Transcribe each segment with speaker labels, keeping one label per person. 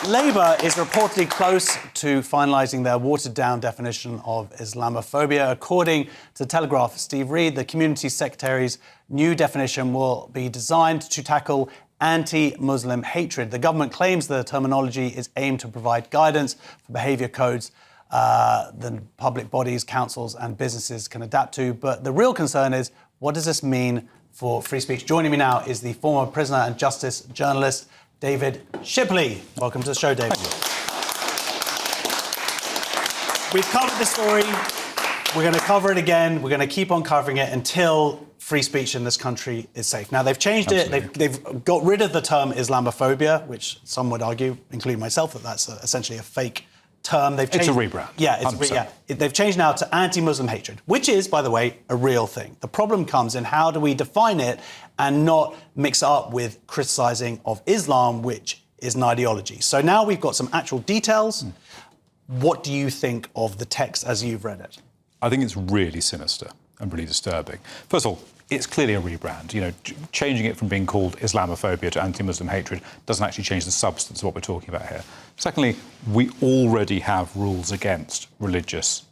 Speaker 1: Labour is reportedly close to finalising their watered-down definition of Islamophobia. According to The Telegraph, Steve Reed, the Community Secretary's new definition will be designed to tackle anti-Muslim hatred. The government claims the terminology is aimed to provide guidance for behaviour codes that public bodies, councils and businesses can adapt to. But the real concern is, what does this mean for free speech? Joining me now is the former prisoner and justice journalist David Shipley. Welcome to the show, David. We've covered the story. We're going to cover it again. We're going to keep on covering it until free speech in this country is safe. Now, they've changed it. They've got rid of the term Islamophobia, which some would argue, including myself, that that's essentially a fake term. It's
Speaker 2: a rebrand.
Speaker 1: Yeah, they've changed now to anti-Muslim hatred, which is, by the way, a real thing. The problem comes in how do we define it and not mix it up with criticising of Islam, which is an ideology. So now we've got some actual details. What do you think of the text as you've read it?
Speaker 2: I think it's really sinister and really disturbing. First of all, it's clearly a rebrand. You know, changing it from being called Islamophobia to anti-Muslim hatred doesn't actually change the substance of what we're talking about here. Secondly, we already have rules against religious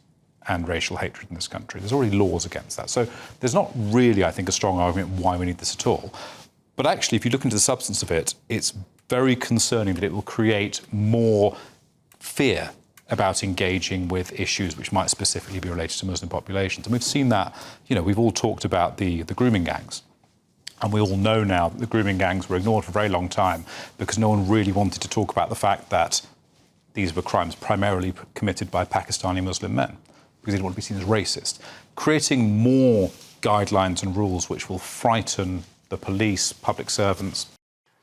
Speaker 2: and racial hatred in this country. There's already laws against that. So there's not really, I think, a strong argument why we need this at all. But actually, if you look into the substance of it, it's very concerning that it will create more fear about engaging with issues which might specifically be related to Muslim populations. And we've seen that, you know, we've all talked about the grooming gangs. And we all know now that the grooming gangs were ignored for a very long time because no one really wanted to talk about the fact that these were crimes primarily committed by Pakistani Muslim men because they didn't want to be seen as racist. Creating more guidelines and rules which will frighten the police, public servants.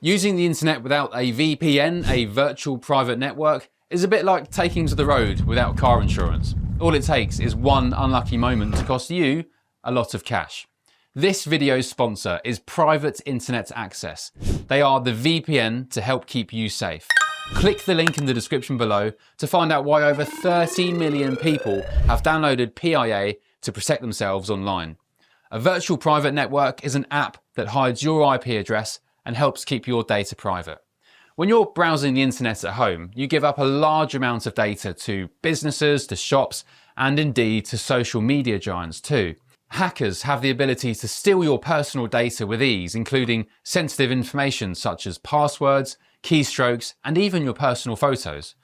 Speaker 3: Using the internet without a VPN, a virtual private network, is a bit like taking to the road without car insurance. All it takes is one unlucky moment to cost you a lot of cash. This video's sponsor is Private Internet Access. They are the VPN to help keep you safe. Click the link in the description below to find out why over 30 million people have downloaded PIA to protect themselves online. A virtual private network is an app that hides your IP address and helps keep your data private. When you're browsing the internet at home, you give up a large amount of data to businesses, to shops, and indeed to social media giants too. Hackers have the ability to steal your personal data with ease, including sensitive information such as passwords, keystrokes, and even your personal photos.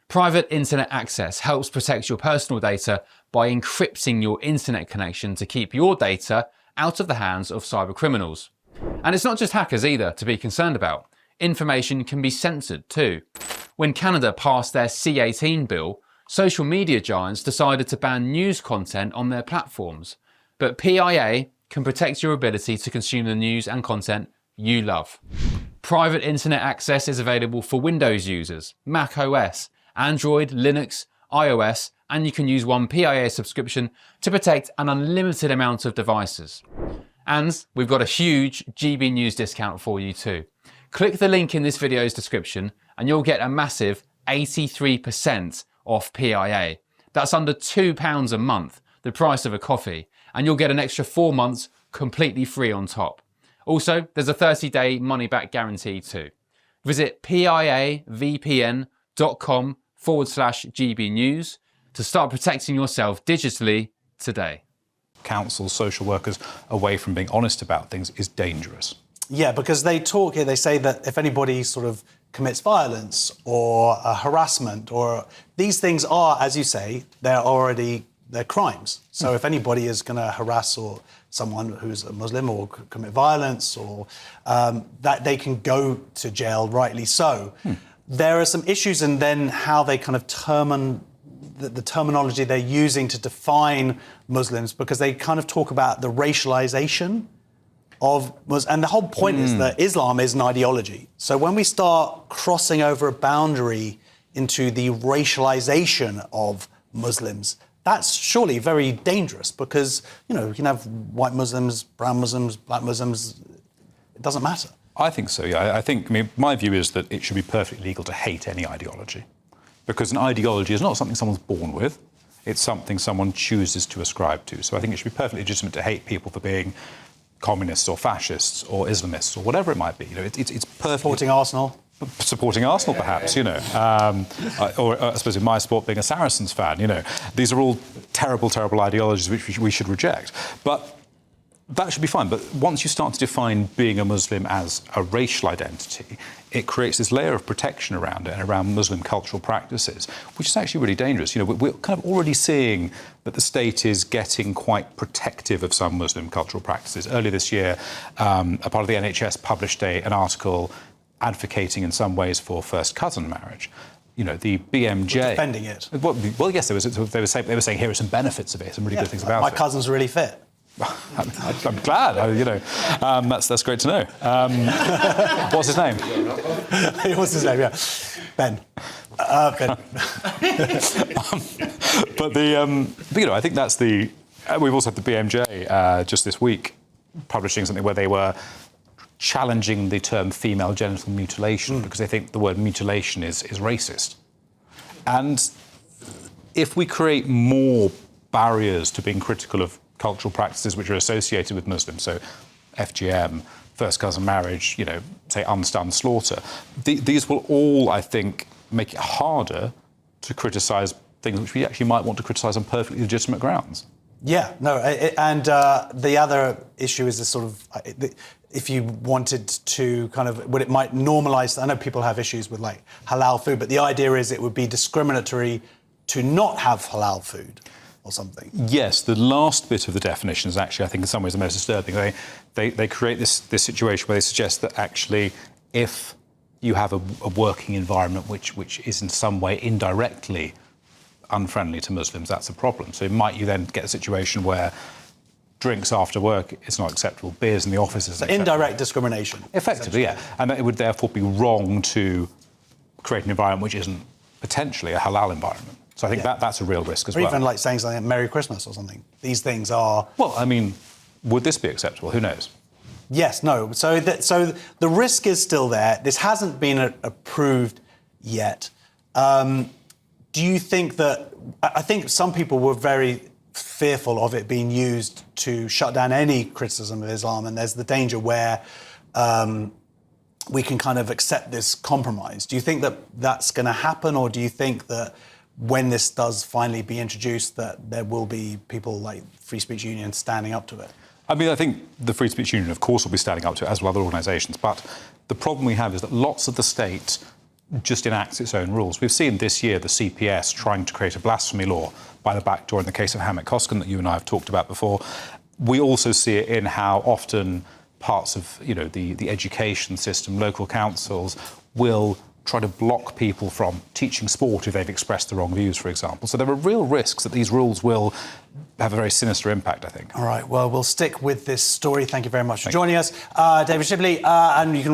Speaker 3: Private Internet Access helps protect your personal data by encrypting your internet connection to keep your data out of the hands of cyber criminals. And it's not just hackers either to be concerned about. Information can be censored too. When Canada passed their C-18 bill, social media giants decided to ban news content on their platforms. But PIA can protect your ability to consume the news and content you love. Private Internet Access is available for Windows users, Mac OS, Android, Linux, iOS, and you can use one PIA subscription to protect an unlimited amount of devices. And we've got a huge GB News discount for you too. Click the link in this video's description and you'll get a massive 83% off PIA. That's under £2 a month, the price of a coffee, and you'll get an extra 4 months completely free on top. Also, there's a 30-day money-back guarantee too. Visit piavpn.com/GB News to start protecting yourself digitally today.
Speaker 2: Councils, social workers, away from being honest about things is dangerous.
Speaker 1: Yeah, because they talk here, they say that if anybody sort of commits violence or harassment, or these things are, as you say, they're crimes. So if anybody is going to harass or someone who's a Muslim or commit violence or that they can go to jail, rightly so. There are some issues in then how they kind of the terminology they're using to define Muslims, because they kind of talk about the racialization of Muslims. And the whole point is that Islam is an ideology. So when we start crossing over a boundary into the racialization of Muslims, that's surely very dangerous because, you know, you can have white Muslims, brown Muslims, black Muslims, it doesn't matter.
Speaker 2: I think so, yeah. I mean, my view is that it should be perfectly legal to hate any ideology because an ideology is not something someone's born with. It's something someone chooses to ascribe to. So I think it should be perfectly legitimate to hate people for being communists or fascists or Islamists or whatever it might be. You know, it's perfectly...
Speaker 1: Supporting Arsenal.
Speaker 2: supporting Arsenal, perhaps, or I suppose in my sport, being a Saracens fan, These are all terrible, terrible ideologies which we should reject. But that should be fine. But once you start to define being a Muslim as a racial identity, it creates this layer of protection around it and around Muslim cultural practices, which is actually really dangerous. We're kind of already seeing that the state is getting quite protective of some Muslim cultural practices. Earlier this year, a part of the NHS published an article advocating in some ways for first cousin marriage. The BMJ...
Speaker 1: We're defending it.
Speaker 2: Well, yes, they were saying here are some benefits of it, some really good things about it.
Speaker 1: My cousin's really fit.
Speaker 2: I'm glad. That's great to know. What's his name?
Speaker 1: What's his name? Yeah, Ben. Ben.
Speaker 2: But I think that's the. We've also had the BMJ just this week publishing something where they were challenging the term female genital mutilation because they think the word mutilation is racist. And if we create more barriers to being critical of cultural practices which are associated with Muslims, so FGM, first cousin marriage, say unstunned slaughter, these will all, I think, make it harder to criticise things which we actually might want to criticise on perfectly legitimate grounds.
Speaker 1: Yeah, no, and the other issue is this sort of, if you wanted to kind of, it might normalise, I know people have issues with like halal food, but the idea is it would be discriminatory to not have halal food or something.
Speaker 2: Yes, the last bit of the definition is actually, I think, in some ways the most disturbing. They create this situation where they suggest that actually if you have a working environment which is in some way indirectly unfriendly to Muslims, that's a problem. So might you then get a situation where drinks after work is not acceptable, beers in the office is acceptable.
Speaker 1: Indirect discrimination.
Speaker 2: Effectively, yeah. And it would therefore be wrong to create an environment which isn't potentially a halal environment. So I think that's a real risk as well.
Speaker 1: Or even like saying something like Merry Christmas or something. These things are...
Speaker 2: Well, would this be acceptable? Who knows?
Speaker 1: Yes, no. So the risk is still there. This hasn't been approved yet. Do you think that... I think some people were very fearful of it being used to shut down any criticism of Islam, and there's the danger where we can kind of accept this compromise. Do you think that that's going to happen, or do you think that when this does finally be introduced, that there will be people like Free Speech Union standing up to it?
Speaker 2: I think the Free Speech Union, of course, will be standing up to it, as will other organisations. But the problem we have is that lots of the state just enacts its own rules. We've seen this year the CPS trying to create a blasphemy law by the back door in the case of Hamid Koskan that you and I have talked about before. We also see it in how often parts of the education system, local councils, will try to block people from teaching sport if they've expressed the wrong views, for example. So there are real risks that these rules will have a very sinister impact, I think.
Speaker 1: All right, well, we'll stick with this story. Thank you very much for joining us. David Shipley, and you can